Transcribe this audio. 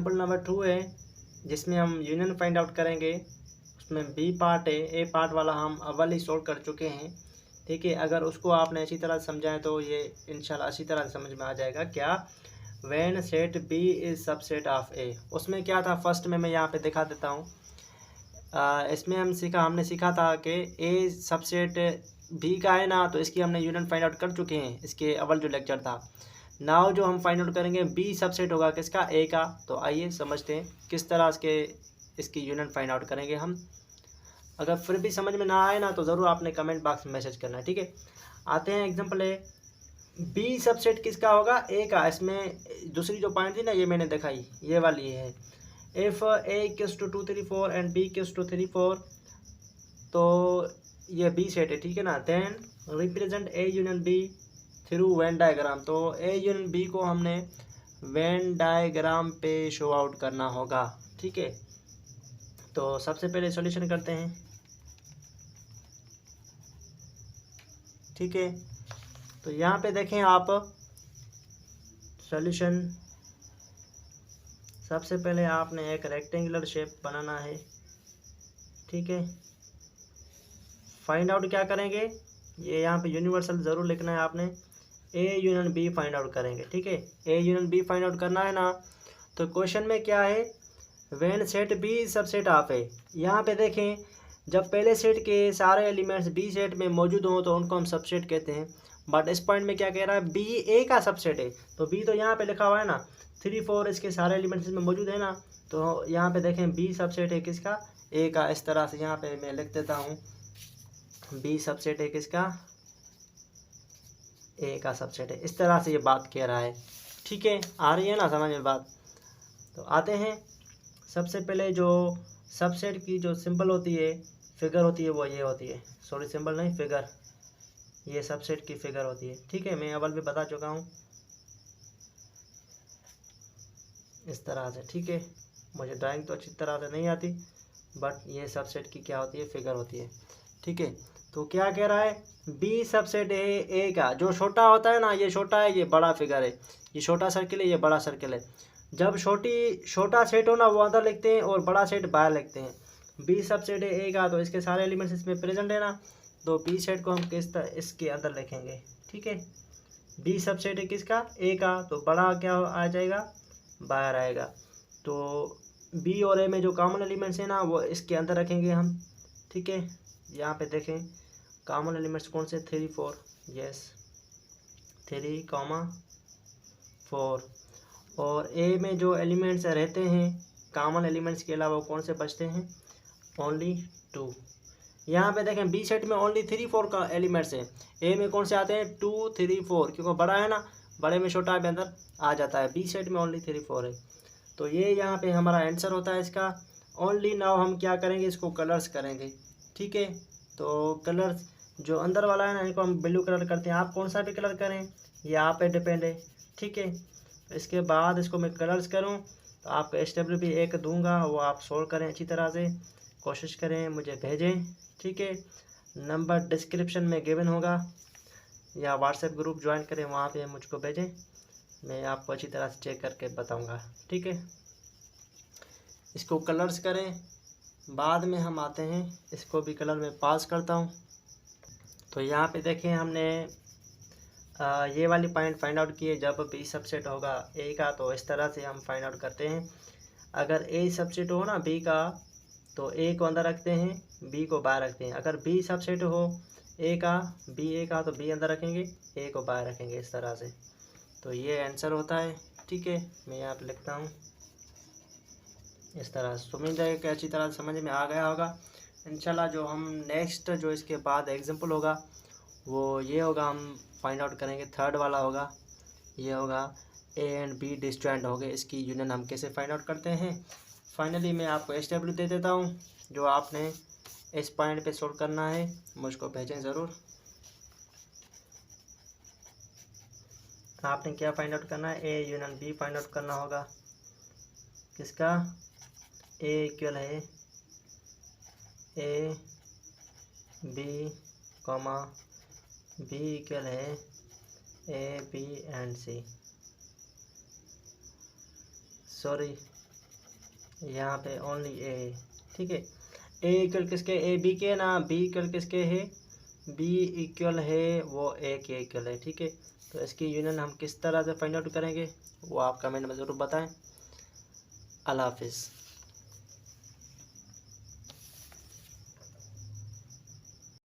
Example number 2 है जिसमें हम यूनियन फाइंड आउट करेंगे। उसमें बी पार्ट है, ए पार्ट वाला हम अव्वल ही सॉल्व कर चुके हैं। ठीक है, अगर उसको आपने अच्छी तरह समझाएं तो ये इंशाल्लाह अच्छी तरह समझ में आ जाएगा। क्या when set B is subset of A, उसमें क्या था फर्स्ट में मैं यहाँ पे दिखा देता हूँ। इसमें हमने सीखा था कि ए सबसेट बी का है ना, तो इसकी हमने यूनियन फाइंड आउट कर चुके हैं, इसके अव्वल जो लेक्चर था। नाउ जो हम फाइंड आउट करेंगे बी सबसेट होगा किसका, ए का। तो आइए समझते हैं किस तरह इसकी यूनियन फाइंड आउट करेंगे हम। अगर फिर भी समझ में ना आए ना तो ज़रूर आपने कमेंट बॉक्स में मैसेज करना है। ठीक है, आते हैं एग्जांपल है, बी सबसेट किसका होगा, ए का। इसमें दूसरी जो पॉइंट थी ना ये मैंने दिखाई, ये वाली है। If A equals to 2 3 4 and B equals to 3 4, तो ये बी सेट है। ठीक है ना, then represent A union B through Venn diagram. तो ए यूनियन बी को हमने वेन डायग्राम पे शो आउट करना होगा। ठीक है, तो सबसे पहले सॉल्यूशन करते हैं। ठीक है, तो यहाँ पे देखें आप सॉल्यूशन, सबसे पहले आपने एक रेक्टेंगुलर शेप बनाना है। ठीक है, फाइंड आउट क्या करेंगे, ये यहाँ पे यूनिवर्सल ज़रूर लिखना है आपने, A union B find out करेंगे। ठीक है, A union B find out करना है ना, तो क्वेश्चन में क्या है, when set B subset of A. यहाँ पे देखें, जब पहले सेट के सारे एलिमेंट्स बी सेट में मौजूद हों तो उनको हम सबसेट कहते हैं। बट इस पॉइंट में क्या कह रहा है, बी ए का सबसेट है। तो बी तो यहाँ पे लिखा हुआ है ना, 3 4 इसके सारे एलिमेंट्स में मौजूद है ना, तो यहाँ पे देखें बी सबसेट है किसका, ए का। इस तरह से यहाँ पे मैं लिख देता हूँ, बी सबसेट है किसका, ए का सबसेट है। इस तरह से ये बात कह रहा है। ठीक है, आ रही है ना समझ में बात। तो आते हैं, सबसे पहले जो सबसेट की जो सिंबल होती है, फिगर होती है, वो ये होती है। सॉरी, सिंबल नहीं, फिगर। ये सबसेट की फिगर होती है। ठीक है, मैं अव्वल भी बता चुका हूँ इस तरह से। ठीक है, मुझे ड्राइंग तो अच्छी तरह से नहीं आती, बट ये सबसेट की क्या होती है, फिगर होती है। ठीक है, तो क्या कह रहा है, बी सबसेट है ए का। जो छोटा होता है ना, ये छोटा है, ये बड़ा फिगर है, ये छोटा सर्किल है, ये बड़ा सर्किल है। जब छोटा सेट हो ना, वो अंदर लिखते हैं और बड़ा सेट बाहर लिखते हैं। बी सबसेट है ए का, तो इसके सारे एलिमेंट्स इसमें प्रेजेंट है ना, तो बी सेट को हम किस तरह इसके अंदर लिखेंगे। ठीक है, बी सबसेट है किसका, ए का, तो बड़ा क्या आ जाएगा, बाहर आएगा। तो बी और ए में जो कॉमन एलिमेंट्स हैं ना, वो इसके अंदर रखेंगे हम। ठीक है, यहाँ पे देखें कॉमन एलिमेंट्स कौन से, 3 4, यस 3, 4। और ए में जो एलिमेंट्स रहते हैं कॉमन एलिमेंट्स के अलावा, वो कौन से बचते हैं, ओनली 2। यहाँ पे देखें बी सेट में ओनली 3 4 का एलिमेंट्स है, ए में कौन से आते हैं, 2 3 4, क्योंकि बड़ा है ना, बड़े में छोटा भी अंदर आ जाता है। बी सेट में ओनली 3 4 है, तो ये यहाँ पे हमारा आंसर होता है इसका। ओनली नाउ हम क्या करेंगे, इसको कलर्स करेंगे। ठीक है, तो कलर्स जो अंदर वाला है ना, इनको हम ब्लू कलर करते हैं। आप कौन सा भी कलर करें, ये आप पे डिपेंड है। ठीक है, इसके बाद इसको मैं कलर्स करूँ तो आपको SW भी एक दूंगा, वो आप सोल्व करें अच्छी तरह से, कोशिश करें, मुझे भेजें। ठीक है, नंबर डिस्क्रिप्शन में गिवन होगा, या व्हाट्सएप ग्रुप ज्वाइन करें, वहाँ पे मुझको भेजें, मैं आपको अच्छी तरह से चेक करके बताऊँगा। ठीक है, इसको कलर्स करें, बाद में हम आते हैं, इसको भी कलर में पास करता हूँ। तो यहाँ पे देखें हमने ये वाली पॉइंट फाइंड आउट की है, जब बी सबसेट होगा ए का, तो इस तरह से हम फाइंड आउट करते हैं। अगर ए सबसेट हो ना बी का, तो ए को अंदर रखते हैं, बी को बाहर रखते हैं। अगर बी सबसेट हो ए का, बी ए का, तो बी अंदर रखेंगे, ए को बाहर रखेंगे, इस तरह से। तो ये आंसर होता है। ठीक है, मैं यहाँ पे लिखता हूँ इस तरह से। उम्मीद है कि अच्छी तरह समझ में आ गया होगा। इंशाल्लाह जो हम नेक्स्ट जो इसके बाद एग्जांपल होगा वो ये होगा, हम फाइंड आउट करेंगे, थर्ड वाला होगा, ये होगा ए एंड बी डिस्जॉइंट हो गए, इसकी यूनियन हम कैसे फाइंड आउट करते हैं। फाइनली मैं आपको SW दे देता हूँ, जो आपने इस पॉइंट पे सोल्व करना है, मुझको भेजें ज़रूर। आपने क्या फाइंड आउट करना है, A union B find out करना होगा। किसका, ए इक्वल है A B comma B equal है A B and C, sorry यहाँ पे ओनली ए, ठीक है। ए इक्वल किसके, ए बी के ना, बी इक्वल किसके है, बी इक्वल है वो ए के इक्वल है, ठीक है। तो इसकी यूनियन हम किस तरह से फाइंड आउट करेंगे वो आप कमेंट में ज़रूर बताएं। अल्लाह हाफिज़।